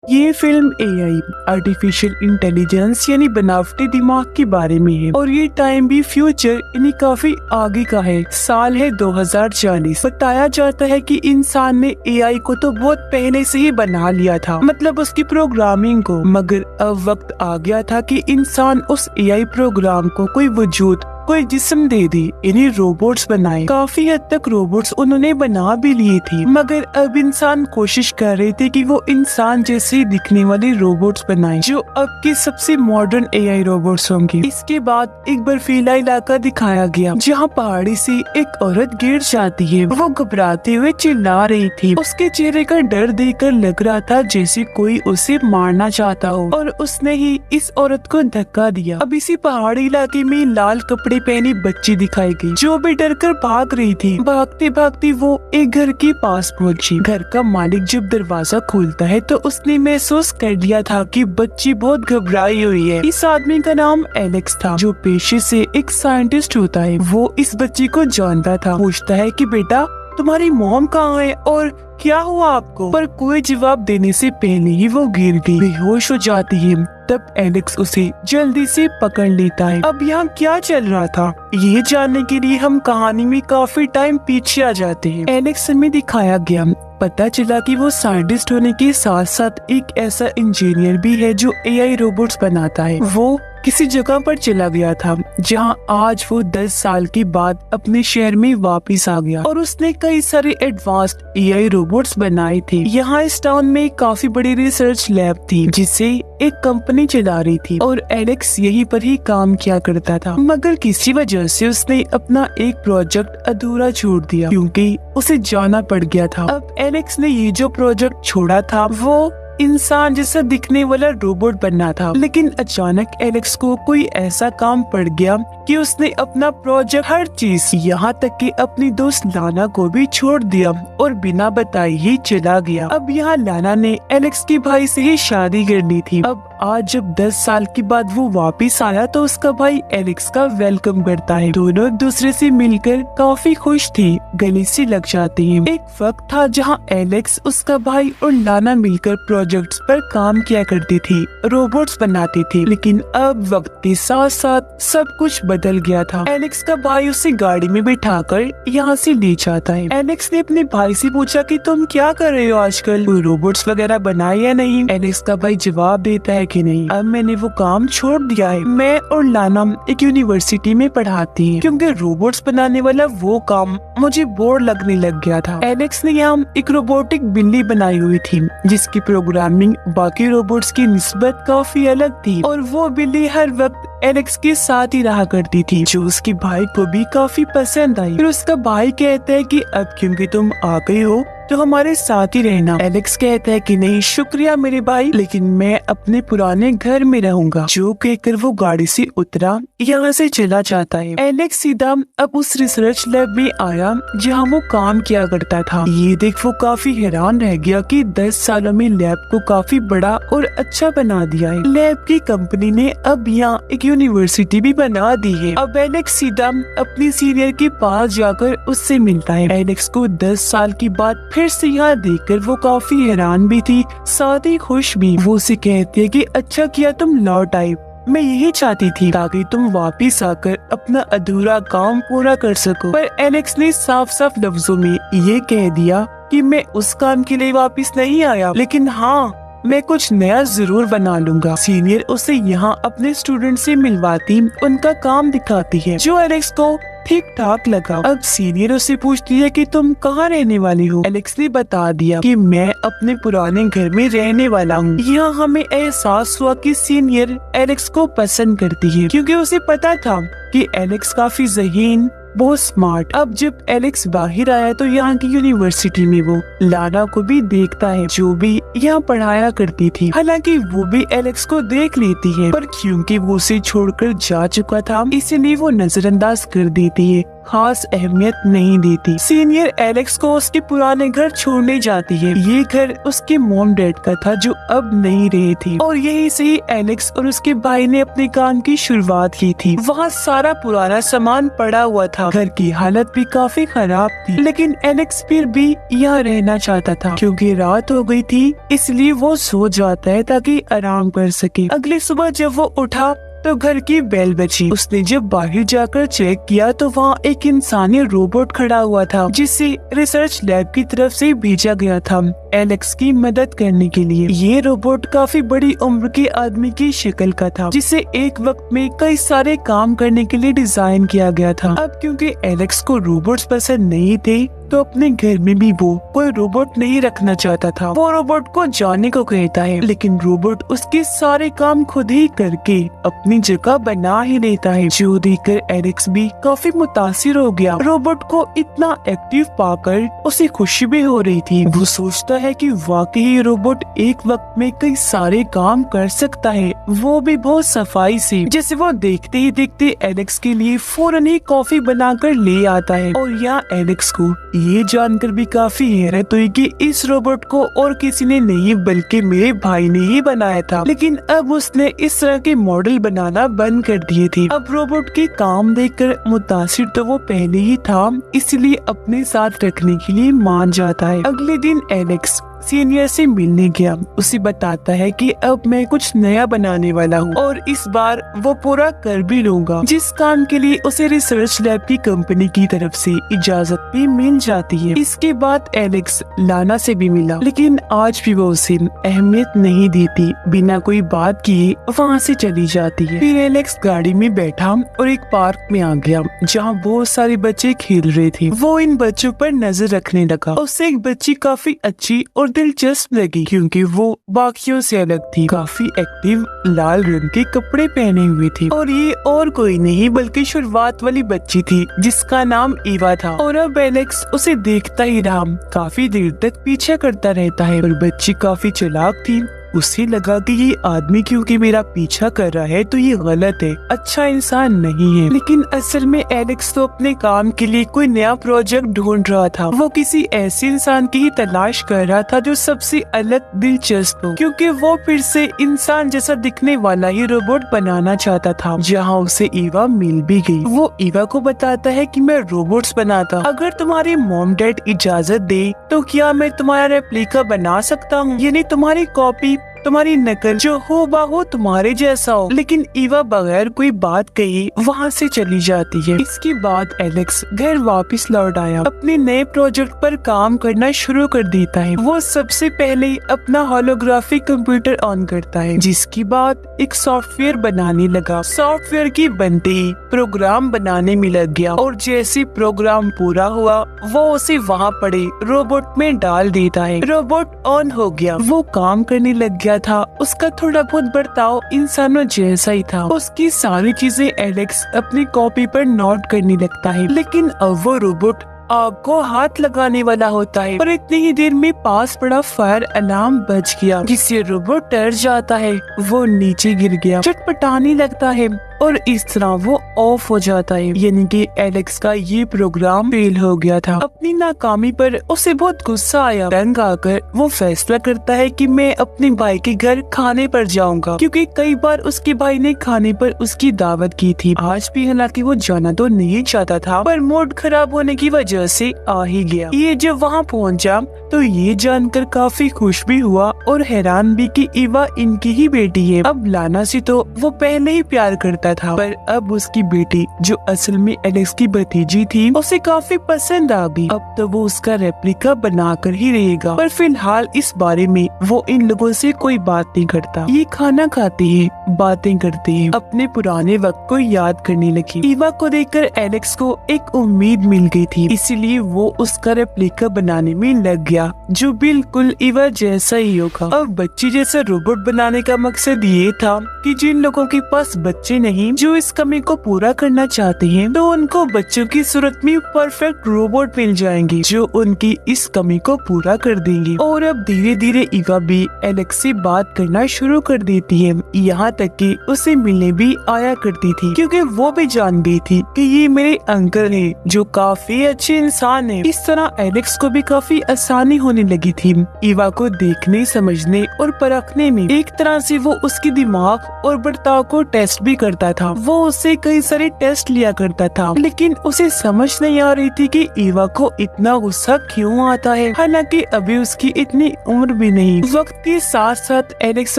ये film AI artificial intelligence यानी बनावटी दिमाग के बारे में है और ये टाइम भी फ्यूचर यानी काफी आगे का है। साल है 2040। बताया जाता है कि इंसान ने एआई को तो बहुत पहले से ही बना लिया था, मतलब उसकी प्रोग्रामिंग को, मगर अब वक्त आ गया था कि इंसान उस एआई प्रोग्राम को कोई वजूद, कोई जिस्म दे दी, इन्हें रोबोट्स बनाए। काफी हद तक रोबोट्स उन्होंने बना भी लिए थे, मगर अब इंसान कोशिश कर रहे थे कि वो इंसान जैसे दिखने वाले रोबोट्स बनाए जो अब के सबसे मॉडर्न एआई रोबोट्स होंगे। इसके बाद एक बर्फीला इलाका दिखाया गया जहाँ पहाड़ी से एक औरत गिर जाती है। वो घबराते हुए चिल्ला रही थी। उसके चेहरे का डर देखकर लग रहा था जैसे कोई उसे मारना चाहता हो और उसने ही इस औरत को धक्का दिया। अब इसी पहाड़ी इलाके में लाल कपड़े पहनी बच्ची दिखाई गई जो भी डर कर भाग रही थी। भागते भागते वो एक घर के पास पहुंची। घर का मालिक जब दरवाजा खोलता है तो उसने महसूस कर लिया था कि बच्ची बहुत घबराई हुई है। इस आदमी का नाम एलेक्स था जो पेशे से एक साइंटिस्ट होता है। वो इस बच्ची को जानता था। पूछता है कि बेटा तुम्हारी मॉम कहाँ है और क्या हुआ आपको? पर कोई जवाब देने से पहले ही वो गिर गई, बेहोश हो जाती है। तब एलेक्स उसे जल्दी से पकड़ लेता है। अब यहाँ क्या चल रहा था ये जानने के लिए हम कहानी में काफी टाइम पीछे आ जाते हैं। एलेक्स में दिखाया गया, पता चला कि वो साइंटिस्ट होने के साथ साथ एक ऐसा इंजीनियर भी है जो एआई रोबोट्स बनाता है। वो किसी जगह पर चला गया था जहां आज वो 10 साल के बाद अपने शहर में वापस आ गया और उसने कई सारे एडवांस्ड एआई रोबोट्स बनाए थे। यहाँ इस टाउन में काफी बड़ी रिसर्च लैब थी जिसे एक कंपनी चला रही थी और एलेक्स यहीं पर ही काम किया करता था, मगर किसी वजह से उसने अपना एक प्रोजेक्ट अधूरा छोड़ दिया क्योंकि उसे जाना पड़ गया था। अब एलेक्स ने ये जो प्रोजेक्ट छोड़ा था वो इंसान जैसा दिखने वाला रोबोट बनना था, लेकिन अचानक एलेक्स को कोई ऐसा काम पड़ गया कि उसने अपना प्रोजेक्ट, हर चीज, यहाँ तक कि अपनी दोस्त लाना को भी छोड़ दिया और बिना बताए ही चला गया। अब यहाँ लाना ने एलेक्स के भाई से ही शादी कर ली थी। अब आज जब 10 साल के बाद वो वापस आया तो उसका भाई एलेक्स का वेलकम करता है। दोनों एक दूसरे से मिलकर काफी खुश थे, गले से लग जाते हैं। एक वक्त था जहाँ एलेक्स, उसका भाई और लाना मिलकर प्रोजेक्ट्स पर काम किया करती थी, रोबोट्स बनाती थी, लेकिन अब वक्त के साथ साथ सब कुछ बदल गया था। एलेक्स का भाई उसे गाड़ी में बिठाकर यहाँ से ले जाता है। एलेक्स ने अपने भाई से पूछा कि तुम क्या कर रहे हो आजकल, कोई रोबोट्स वगैरह बनाए या नहीं? एलेक्स का भाई जवाब देता है कि नहीं, अब मैंने वो काम छोड़ दिया है। मैं और लाना एक यूनिवर्सिटी में पढ़ाती हैं क्योंकि रोबोट्स बनाने वाला वो काम मुझे बोर लगने लग गया था। एलेक्स ने यहाँ एक रोबोटिक बिल्ली बनाई हुई थी जिसकी प्रोग्रामिंग बाकी रोबोट्स की निस्बत काफी अलग थी और वो बिल्ली हर वक्त एलेक्स के साथ ही रहा करती थी, जो उसके भाई को भी काफी पसंद आई। फिर उसका भाई कहता है कि अब क्योंकि तुम आ गई हो तो हमारे साथ ही रहना। एलेक्स कहता है कि नहीं शुक्रिया मेरे भाई, लेकिन मैं अपने पुराने घर में रहूंगा। जो कहकर वो गाड़ी से उतरा, यहाँ से चला जाता है। एलेक्स सीधा अब उस रिसर्च लैब में आया जहाँ वो काम किया करता था। ये देख वो काफी हैरान रह गया कि 10 सालों में लैब को काफी बड़ा और अच्छा बना दिया है। लैब की कंपनी ने अब यहाँ एक यूनिवर्सिटी भी बना दी है। अब एलेक्स सीधा अपनी सीनियर के पास जाकर उससे मिलता है। एलेक्स को 10 साल के बाद फिर से यहाँ देखकर वो काफी हैरान भी थी, साथ ही खुश भी। वो उसे कहती है कि अच्छा किया तुम लौट आई, मैं यही चाहती थी ताकि तुम वापस आकर अपना अधूरा काम पूरा कर सको। पर एलेक्स ने साफ साफ लफ्जों में ये कह दिया कि मैं उस काम के लिए वापस नहीं आया, लेकिन हाँ मैं कुछ नया जरूर बना लूंगा। सीनियर उसे यहाँ अपने स्टूडेंट से मिलवाती, उनका काम दिखाती है जो एलेक्स को ठीक ठाक लगा। अब सीनियर उससे पूछती है कि तुम कहाँ रहने वाली हो? एलेक्स ने बता दिया कि मैं अपने पुराने घर में रहने वाला हूँ। यहाँ हमें एहसास हुआ कि सीनियर एलेक्स को पसंद करती है क्योंकि उसे पता था कि एलेक्स काफी ज़हीन, बहुत स्मार्ट। अब जब एलेक्स बाहर आया तो यहाँ की यूनिवर्सिटी में वो लाना को भी देखता है जो भी यहाँ पढ़ाया करती थी। हालांकि वो भी एलेक्स को देख लेती है, पर क्योंकि वो उसे छोड़कर जा चुका था इसलिए वो नजरअंदाज कर देती है। खास अहमियत नहीं देती। सीनियर एलेक्स को उसके पुराने घर छोड़ने जाती है। ये घर उसके मॉम डैड का था जो अब नहीं रहे थे, और यही से ही एलेक्स और उसके भाई ने अपने काम की शुरुआत की थी। वहाँ सारा पुराना सामान पड़ा हुआ था। घर की हालत भी काफी खराब थी, लेकिन एलेक्स फिर भी यहाँ रहना चाहता था। क्योंकि रात हो गई थी इसलिए वो सो जाता है ताकि आराम कर सके। अगली सुबह जब वो उठा तो घर की बेल बजी। उसने जब बाहर जाकर चेक किया तो वहाँ एक इंसानी रोबोट खड़ा हुआ था जिसे रिसर्च लैब की तरफ से भेजा गया था एलेक्स की मदद करने के लिए। ये रोबोट काफी बड़ी उम्र के आदमी की शक्ल का था जिसे एक वक्त में कई सारे काम करने के लिए डिजाइन किया गया था। अब क्योंकि एलेक्स को रोबोट्स पसंद नहीं थे तो अपने घर में भी वो कोई रोबोट नहीं रखना चाहता था। वो रोबोट को जाने को कहता है, लेकिन रोबोट उसके सारे काम खुद ही करके अपनी जगह बना ही लेता है, जो देखकर एलेक्स भी काफी मुतासिर हो गया। रोबोट को इतना एक्टिव पाकर उसे खुशी भी हो रही थी। वो सोचता है कि वाकई रोबोट एक वक्त में कई सारे काम कर सकता है, वो भी बहुत सफाई से। जैसे वो देखते ही देखते एलेक्स के लिए फौरन ही कॉफी बनाकर ले आता है, और यहाँ एलेक्स को ये जानकर भी काफी हैरत हुई कि इस रोबोट को और किसी ने नहीं बल्कि मेरे भाई ने ही बनाया था। लेकिन अब उसने इस तरह के मॉडल बनाना बंद कर दिए थे। अब रोबोट के काम देखकर मुतासिर तो वो पहले ही था, इसलिए अपने साथ रखने के लिए मान जाता है। अगले दिन एलेक्स सीनियर से मिलने गया। उसे बताता है कि अब मैं कुछ नया बनाने वाला हूँ और इस बार वो पूरा कर भी लूंगा, जिस काम के लिए उसे रिसर्च लैब की कंपनी की तरफ से इजाजत भी मिल जाती है। इसके बाद एलेक्स लाना से भी मिला, लेकिन आज भी वो उसे अहमियत नहीं देती। बिना कोई बात किए वहाँ से चली जाती है। फिर एलेक्स गाड़ी में बैठा और एक पार्क में आ गया जहाँ बहुत सारे बच्चे खेल रहे थे। वो इन बच्चों पर नजर रखने लगा। उससे एक बच्ची काफी अच्छी और दिलचस्प लगी क्योंकि वो बाकियों से अलग थी। काफी एक्टिव लाल रंग के कपड़े पहने हुए थी, और ये और कोई नहीं बल्कि शुरुआत वाली बच्ची थी जिसका नाम ईवा था। और अब एलेक्स उसे देखता ही रहा, काफी देर तक पीछे करता रहता है। और बच्ची काफी चालाक थी। उसे लगा कि ये आदमी क्योंकि मेरा पीछा कर रहा है तो ये गलत है, अच्छा इंसान नहीं है। लेकिन असल में एलेक्स तो अपने काम के लिए कोई नया प्रोजेक्ट ढूंढ रहा था। वो किसी ऐसे इंसान की ही तलाश कर रहा था जो सबसे अलग दिलचस्प हो, क्योंकि वो फिर से इंसान जैसा दिखने वाला ही रोबोट बनाना चाहता था। जहाँ उसे ईवा मिल भी गई। वो ईवा को बताता है कि मैं रोबोट्स बनाता, अगर तुम्हारे मॉम डैड इजाजत दे तो क्या मैं तुम्हारा रेप्लिका बना सकता हूँ, यानी तुम्हारी कॉपी, तुम्हारी नकल जो हो बाहो तुम्हारे जैसा हो। लेकिन ईवा बगैर कोई बात कही वहाँ से चली जाती है। इसके बाद एलेक्स घर वापस लौट आया, अपने नए प्रोजेक्ट पर काम करना शुरू कर देता है। वो सबसे पहले अपना होलोग्राफिक कंप्यूटर ऑन करता है, जिसके बाद एक सॉफ्टवेयर बनाने लगा। सॉफ्टवेयर की बनते ही प्रोग्राम बनाने में लग गया, और जैसे प्रोग्राम पूरा हुआ वो उसे वहाँ पड़े रोबोट में डाल देता है। रोबोट ऑन हो गया, वो काम करने लग गया था। उसका थोड़ा बहुत बर्ताव इंसानों जैसा ही था। उसकी सारी चीजें एलेक्स अपनी कॉपी पर नोट करने लगता है। लेकिन अब वो रोबोट आग को हाथ लगाने वाला होता है, और इतनी ही देर में पास पड़ा फायर अलार्म बज गया, जिससे रोबोट डर जाता है। वो नीचे गिर गया, चटपटाने लगता है, और इस तरह वो ऑफ हो जाता है। यानी कि एलेक्स का ये प्रोग्राम फेल हो गया था। अपनी नाकामी पर उसे बहुत गुस्सा आया। तंग आकर वो फैसला करता है कि मैं अपने भाई के घर खाने पर जाऊंगा, क्योंकि कई बार उसके भाई ने खाने पर उसकी दावत की थी। आज भी हालांकि वो जाना तो नहीं चाहता था, पर मूड खराब होने की वजह से आ ही गया। ये जब वहाँ पहुँचा तो ये जानकर काफी खुश भी हुआ और हैरान भी कि ईवा इनकी ही बेटी है। अब लाना से तो वो पहले ही प्यार करता था, पर अब उसकी बेटी जो असल में एलेक्स की भतीजी थी उसे काफी पसंद आ गई। अब तो वो उसका रेप्लिका बनाकर ही रहेगा, पर फिलहाल इस बारे में वो इन लोगों से कोई बात नहीं करता। ये खाना खाते हैं, बातें करते हैं, अपने पुराने वक्त को याद करने लगी। ईवा को देखकर एलेक्स को एक उम्मीद मिल गई थी, इसीलिए वो उसका रेप्लिका बनाने में लग गया जो बिल्कुल ईवा जैसा ही होगा। अब बच्ची जैसा रोबोट बनाने का मकसद ये था कि जिन लोगों के पास बच्चे नहीं नहीं जो इस कमी को पूरा करना चाहते हैं तो उनको बच्चों की सूरत में परफेक्ट रोबोट मिल जाएंगे जो उनकी इस कमी को पूरा कर देंगे। और अब धीरे धीरे ईवा भी एलेक्स से बात करना शुरू कर देती है, यहाँ तक कि उसे मिलने भी आया करती थी क्योंकि वो भी जान गई थी कि ये मेरे अंकल है जो काफी अच्छे इंसान है। इस तरह एलेक्स को भी काफी आसानी होने लगी थी ईवा को देखने, समझने और परखने में। एक तरह से वो उसके दिमाग और बर्ताव को टेस्ट भी करता था। वो उससे कई सारे टेस्ट लिया करता था, लेकिन उसे समझ नहीं आ रही थी कि ईवा को इतना गुस्सा क्यों आता है, हालांकि अभी उसकी इतनी उम्र भी नहीं। वक्त के साथ साथ एलेक्स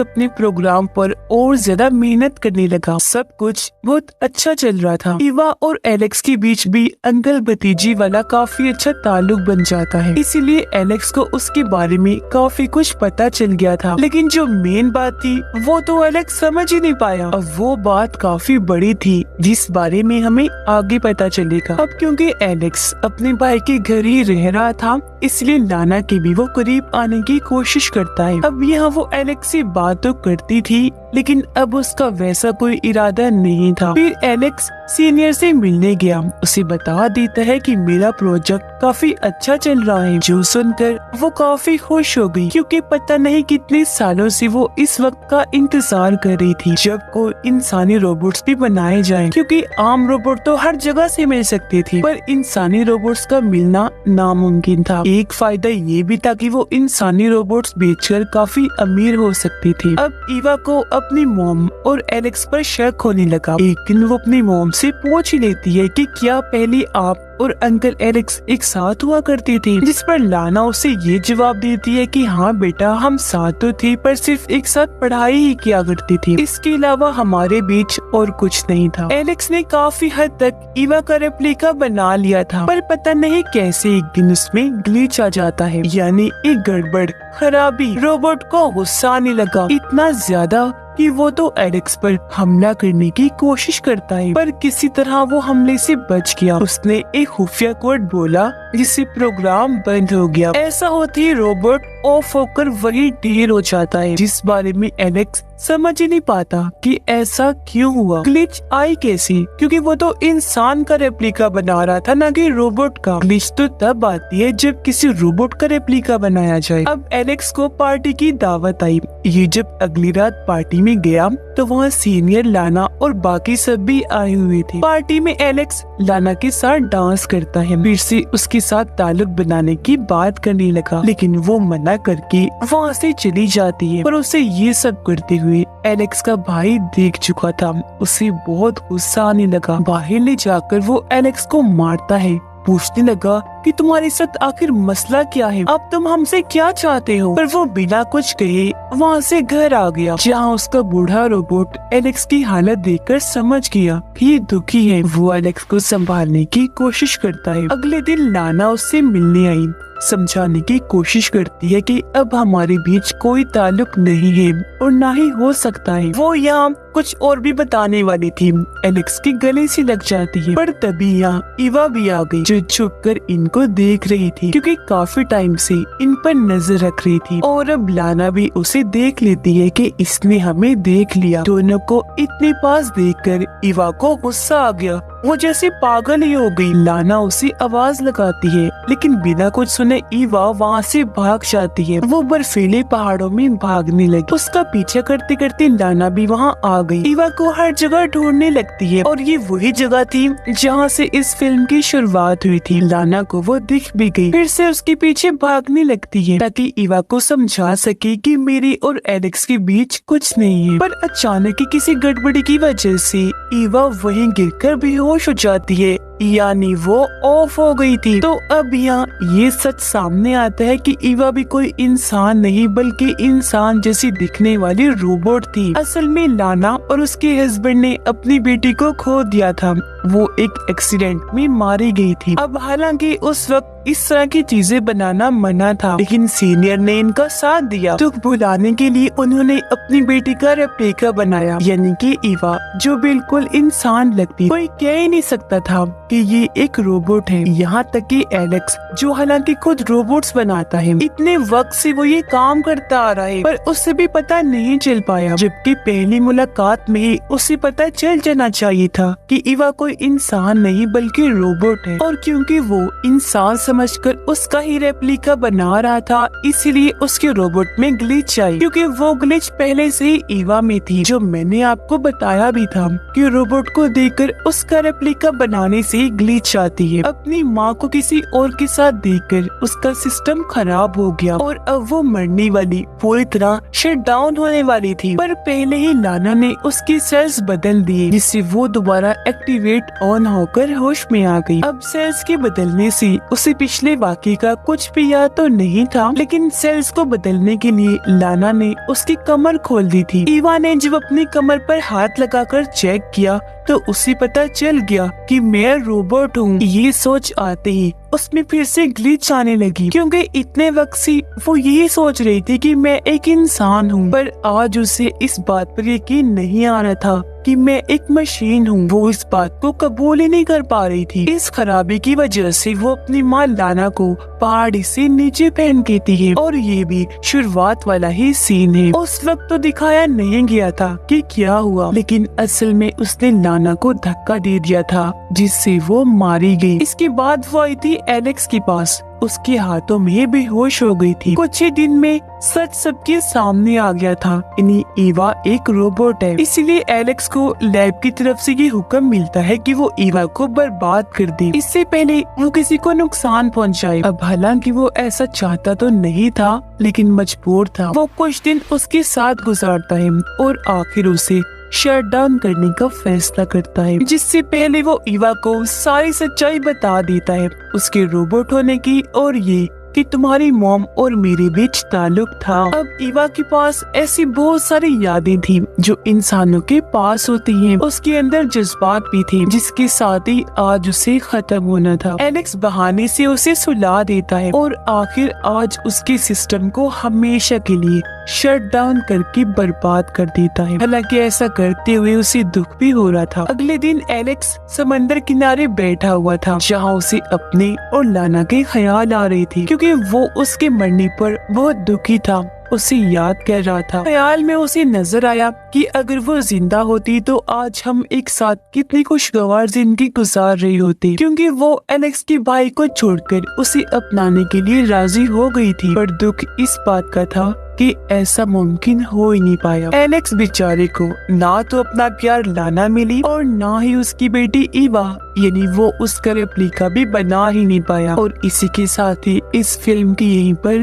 अपने प्रोग्राम पर और ज्यादा मेहनत करने लगा। सब कुछ बहुत अच्छा चल रहा था। ईवा और एलेक्स के बीच भी अंकल भतीजी वाला काफी अच्छा ताल्लुक बन जाता है, इसीलिए एलेक्स को उसके बारे में काफी कुछ पता चल गया था। लेकिन जो मेन बात थी वो तो एलेक्स समझ ही नहीं पाया। अब वो बात काफी बड़ी थी जिस बारे में हमें आगे पता चलेगा। अब क्योंकि एलेक्स अपने भाई के घर ही रह रहा था इसलिए लाना के भी वो करीब आने की कोशिश करता है। अब यहाँ वो एलेक्स से बात तो करती थी लेकिन अब उसका वैसा कोई इरादा नहीं था। फिर एलेक्स सीनियर से मिलने गया, उसे बता देता है कि मेरा प्रोजेक्ट काफी अच्छा चल रहा है। जो सुनकर वो काफी खुश हो गई क्योंकि पता नहीं कितने सालों से वो इस वक्त का इंतजार कर रही थी जब कोई इंसानी रोबोट्स भी बनाए जाएं, क्योंकि आम रोबोट तो हर जगह से मिल सकते थे पर इंसानी रोबोट्स का मिलना नामुमकिन था। एक फायदा ये भी था कि वो इंसानी रोबोट्स बेचकर काफी अमीर हो सकती थी। अब ईवा को अपनी मॉम और एलेक्स पर शक होने लगा। एक दिन वो अपनी मॉम से पूछ ही लेती है कि क्या पहले आप और अंकल एलेक्स एक साथ हुआ करते थे, जिस पर लाना उसे ये जवाब देती है कि हाँ बेटा, हम साथ तो थे पर सिर्फ एक साथ पढ़ाई ही किया करती थी, इसके अलावा हमारे बीच और कुछ नहीं था। एलेक्स ने काफी हद तक ईवा का रेप्लिका बना लिया था पर पता नहीं कैसे एक दिन उसमें ग्लिच आ जाता है, यानी एक गड़बड़, खराबी। रोबोट को गुस्सा आने लगा, इतना ज्यादा कि वो तो एलेक्स पर हमला करने की कोशिश करता है पर किसी तरह वो हमले से बच गया। उसने एक खुफिया कोड बोला जिससे प्रोग्राम बंद हो गया। ऐसा होते ही रोबोट ऑफ होकर वही ढेर हो जाता है, जिस बारे में एलेक्स समझ ही नहीं पाता कि ऐसा क्यों हुआ, ग्लिच आई कैसे, क्योंकि वो तो इंसान का रेप्लिका बना रहा था ना कि रोबोट का। ग्लिच तो तब आती है जब किसी रोबोट का रेप्लिका बनाया जाए। अब एलेक्स को पार्टी की दावत आई। ये जब अगली रात पार्टी में गया तो वहाँ सीनियर, लाना और बाकी सब भी आए हुए थे। पार्टी में एलेक्स लाना के साथ डांस करता है, फिर से उसके साथ ताल्लुक बनाने की बात करने लगा, लेकिन वो मना करके वहाँ से चली जाती है। पर उसे ये सब करते हुए एलेक्स का भाई देख चुका था, उसे बहुत गुस्सा आने लगा। बाहर ले जाकर वो एलेक्स को मारता है, पूछने लगा कि तुम्हारे साथ आखिर मसला क्या है, अब तुम हमसे क्या चाहते हो। पर वो बिना कुछ कहे वहाँ से घर आ गया, जहाँ उसका बूढ़ा रोबोट एलेक्स की हालत देखकर समझ गया कि ये दुखी है। वो एलेक्स को संभालने की कोशिश करता है। अगले दिन लाना उससे मिलने आई, समझाने की कोशिश करती है कि अब हमारे बीच कोई ताल्लुक नहीं है और ना ही हो सकता है। वो यहाँ कुछ और भी बताने वाली थी, एलेक्स के गले से लग जाती है, पर तभी यहाँ ईवा भी आ गई जो छुपकर इनको देख रही थी क्योंकि काफी टाइम से इन पर नजर रख रही थी। और अब लाना भी उसे देख लेती है कि इसने हमें देख लिया। दोनों को इतने पास देखकर ईवा को गुस्सा आ गया, वो जैसे पागल ही हो गई। लाना उसे आवाज लगाती है लेकिन बिना कुछ सुने ईवा वहाँ से भाग जाती है। वो बर्फीले पहाड़ों में भागने लगी, उसका पीछा करते करते लाना भी वहाँ आ गई। ईवा को हर जगह ढूंढने लगती है और ये वही जगह थी जहाँ से इस फिल्म की शुरुआत हुई थी। लाना को वो दिख भी गई, फिर से उसके पीछे भागने लगती है ताकि ईवा को समझा सके कि मेरी और एलेक्स के बीच कुछ नहीं है। पर अचानक किसी गड़बड़ी की वजह से ईवा वहीं गिरकर बेहोश हो जाती है, यानी वो ऑफ हो गई थी। तो अब यहाँ ये सच सामने आता है कि ईवा भी कोई इंसान नहीं बल्कि इंसान जैसी दिखने वाली रोबोट थी। असल में लाना और उसके हस्बैंड ने अपनी बेटी को खो दिया था, वो एक एक्सीडेंट में मारी गई थी। अब हालांकि उस वक्त इस तरह की चीजें बनाना मना था, लेकिन सीनियर ने इनका साथ दिया। दुख भुलाने के लिए उन्होंने अपनी बेटी का रेप्लिका बनाया, यानी कि ईवा, जो बिल्कुल इंसान लगती, कोई कह ही नहीं सकता था कि ये एक रोबोट है। यहाँ तक कि एलेक्स, जो हालांकि खुद रोबोट्स बनाता है, इतने वक्त से वो ये काम करता आ रहा है, पर उससे भी पता नहीं चल पाया, जबकि पहली मुलाकात में ही उसे पता चल जाना चाहिए था कि इवा कोई इंसान नहीं बल्कि रोबोट है। और क्योंकि वो इंसान समझकर उसका ही रेप्लिका बना रहा था, इसीलिए उसके रोबोट में ग्लिच आई, क्योंकि वो ग्लिच पहले से ही इवा में थी, जो मैंने आपको बताया भी था कि रोबोट को देखकर उसका रेप्लिका बनाने से ग्लिच आती है। अपनी माँ को किसी और के साथ देखकर उसका सिस्टम खराब हो गया और अब वो मरने वाली, पूरी तरह शट डाउन होने वाली थी। पर पहले ही लाना ने उसकी सेल्स बदल दिए, जिससे वो दोबारा एक्टिवेट ऑन होकर होश में आ गई। अब सेल्स के बदलने से उसे पिछले वाकये का कुछ भी याद तो नहीं था, लेकिन सेल्स को बदलने के लिए लाना ने उसकी कमर खोल दी थी। इवा ने जब अपनी कमर पर हाथ लगाकर चेक किया तो उसे पता चल गया कि मैं रोबोट हूँ। ये सोच आते ही उसमें फिर से ग्लिच आने लगी, क्योंकि इतने वक्त से वो यही सोच रही थी कि मैं एक इंसान हूँ, पर आज उसे इस बात पर यकीन नहीं आ रहा था कि मैं एक मशीन हूँ। वो इस बात को कबूल ही नहीं कर पा रही थी। इस खराबी की वजह से वो अपनी माँ लाना को पहाड़ी से नीचे फेंक देती है, और ये भी शुरुआत वाला ही सीन है। उस वक्त तो दिखाया नहीं गया था कि क्या हुआ, लेकिन असल में उसने लाना को धक्का दे दिया था, जिससे वो मारी गई। इसके बाद वो आई थी एलेक्स के पास, उसके हाथों में बेहोश हो गई थी। कुछ ही दिन में सच सबके सामने आ गया था, यानी ईवा एक रोबोट है। इसीलिए एलेक्स को लैब की तरफ से ये हुक्म मिलता है कि वो ईवा को बर्बाद कर दे, इससे पहले वो किसी को नुकसान पहुंचाए। अब हालांकि वो ऐसा चाहता तो नहीं था, लेकिन मजबूर था। वो कुछ दिन उसके साथ गुजारता है और आखिर उसे शट डाउन करने का फैसला करता है, जिससे पहले वो ईवा को सारी सच्चाई बता देता है उसके रोबोट होने की, और ये कि तुम्हारी मॉम और मेरे बीच ताल्लुक था। अब ईवा के पास ऐसी बहुत सारी यादें थी जो इंसानों के पास होती हैं। उसके अंदर जज्बात भी थे, जिसके साथ ही आज उसे खत्म होना था। एलेक्स बहाने से उसे सुला देता है और आखिर आज उसके सिस्टम को हमेशा के लिए शट डाउन करके बर्बाद कर देता है। हालांकि ऐसा करते हुए उसे दुख भी हो रहा था। अगले दिन एलेक्स समंदर किनारे बैठा हुआ था, जहाँ उसे अपने और लाना के ख्याल आ रही थी, क्योंकि वो उसके मरने पर बहुत दुखी था। उसे याद कर रहा था। ख्याल में उसे नजर आया कि अगर वो जिंदा होती तो आज हम एक साथ कितनी खुशगवार जिंदगी गुजार रही होती, क्योंकि वो एलेक्स के भाई को छोड़कर उसे अपनाने के लिए राजी हो गई थी। पर दुख इस बात का था कि ऐसा मुमकिन हो ही नहीं पाया। एलेक्स बेचारे को ना तो अपना प्यार लाना मिली और ना ही उसकी बेटी ईवा, यानी वो उसका रेप्लिका भी बना ही नहीं पाया। और इसी के साथ ही इस फिल्म की यहीं पर